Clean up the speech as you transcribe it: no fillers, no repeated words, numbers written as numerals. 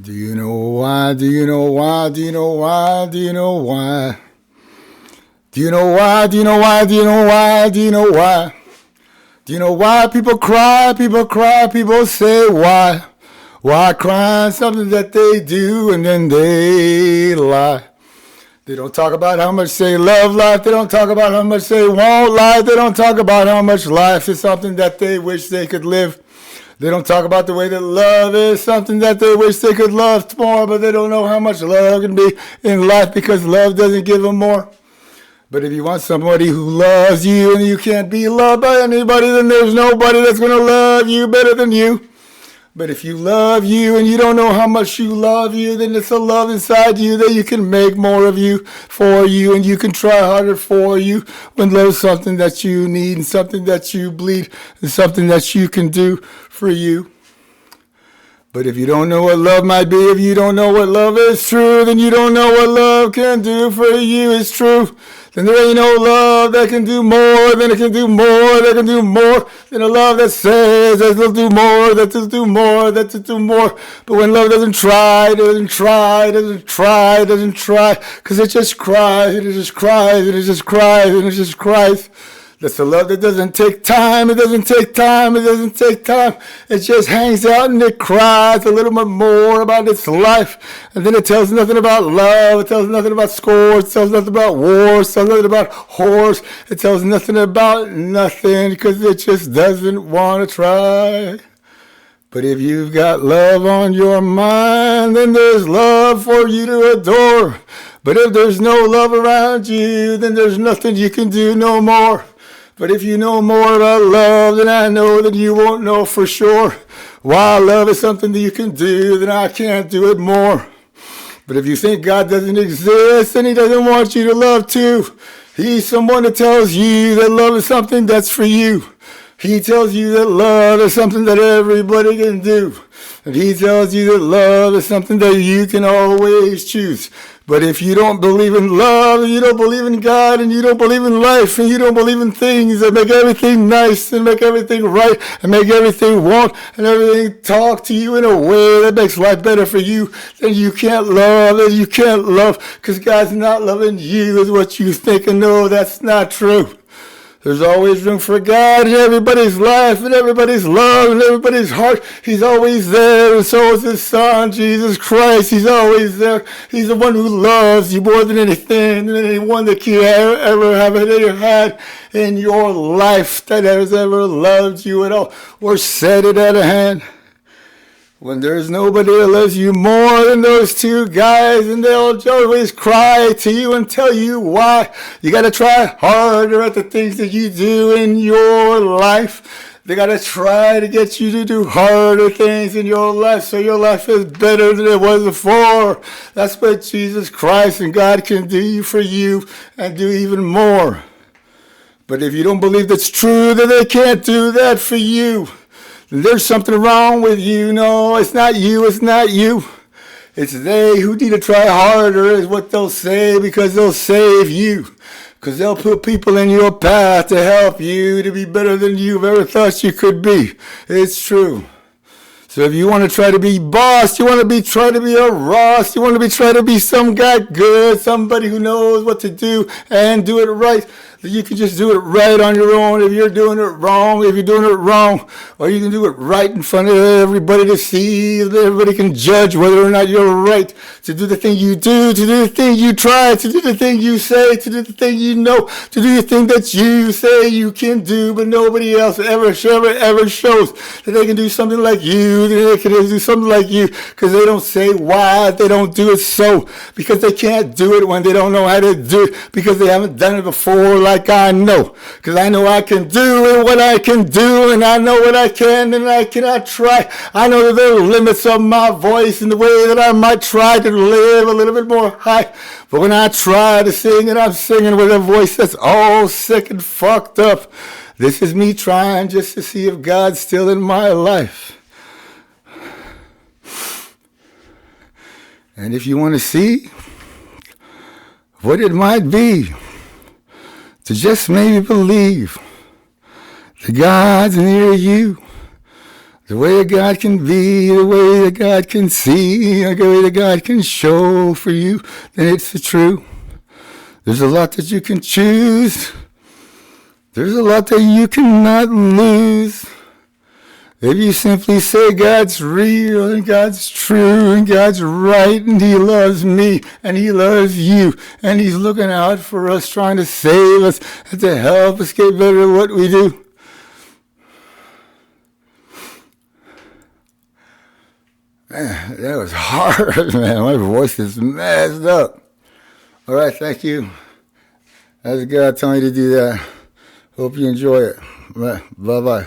Do you know why? Do you know why? Do you know why? Do you know why? Do you know why? Do you know why? Do you know why? Do you know why? Do you know why people cry? People cry. People say why? Why cry? Something that they do and then they lie. They don't talk about how much they love life. They don't talk about how much they won't lie. They don't talk about how much life is something that they wish they could live. They don't talk about the way that love is something that they wish they could love more, but they don't know how much love can be in life because love doesn't give them more. But if you want somebody who loves you and you can't be loved by anybody, then there's nobody that's going to love you better than you. But if you love you and you don't know how much you love you, then it's a love inside you that you can make more of you, for you, and you can try harder for you when love's something that you need and something that you bleed and something that you can do for you. But if you don't know what love might be, if you don't know what love is true, then you don't know what love can do for you. It's true. Then there ain't no love that can do more, than it can do more, that can do more than a love that says that it'll do more, that it'll do more, that it'll do more. But when love doesn't try, it doesn't try, it doesn't try, it doesn't try, because it just cries, and it just cries, and it just cries, and it just cries. That's a love that doesn't take time. It doesn't take time. It doesn't take time. It just hangs out and it cries a little bit more about its life. And then it tells nothing about love. It tells nothing about scores. It tells nothing about wars. It tells nothing about whores. It tells nothing about nothing because it just doesn't want to try. But if you've got love on your mind, then there's love for you to adore. But if there's no love around you, then there's nothing you can do no more. But if you know more about love than I know, then you won't know for sure why love is something that you can do, then I can't do it more. But if you think God doesn't exist, then he doesn't want you to love too. He's someone that tells you that love is something that's for you. He tells you that love is something that everybody can do. And he tells you that love is something that you can always choose. But if you don't believe in love, and you don't believe in God, and you don't believe in life, and you don't believe in things that make everything nice, and make everything right, and make everything want, and everything talk to you in a way that makes life better for you, then you can't love, and you can't love, because God's not loving you is what you think, and no, that's not true. There's always room for God in everybody's life, and everybody's love, and everybody's heart. He's always there, and so is his son, Jesus Christ. He's always there. He's the one who loves you more than anything, than anyone that you ever have had in your life that has ever loved you at all, or set it at a hand. When there's nobody that loves you more than those two guys, and they'll always cry to you and tell you why. You got to try harder at the things that you do in your life. They got to try to get you to do harder things in your life so your life is better than it was before. That's what Jesus Christ and God can do for you and do even more. But if you don't believe that's true, then they can't do that for you. There's something wrong with you. No, it's not you. It's not you. It's they who need to try harder is what they'll say, because they'll save you. Because they'll put people in your path to help you to be better than you've ever thought you could be. It's true. So if you want to try to be boss, you want to try to be a Ross, you want to try to be some guy good, somebody who knows what to do and do it right, you can just do it right on your own. If you're doing it wrong, or you can do it right in front of everybody to see, everybody can judge whether or not you're right to do the thing you do, to do the thing you try, to do the thing you say, to do the thing you know, to do the thing that you say you can do, but nobody else ever shows that they can do something like you, that they can do something like you, because they don't say why they don't do it so, because they can't do it when they don't know how to do it, because they haven't done it before like I know, because I know I can do what I can do, and I know what I can and I cannot try. I know that there are limits of my voice and the way that I might try to live a little bit more high, but when I try to sing, and I'm singing with a voice that's all sick and fucked up, this is me trying just to see if God's still in my life. And if you want to see what it might be to just maybe believe that God's near you, The way that God can be, the way that God can see, the way that God can show for you, then it's the truth. There's a lot that you can choose. There's a lot that you cannot lose. If you simply say God's real and God's true and God's right and He loves me and He loves you and He's looking out for us, trying to save us and to help us get better at what we do. Man, that was hard, man. My voice is messed up. All right, thank you. That's God telling me to do that. Hope you enjoy it. Bye-bye.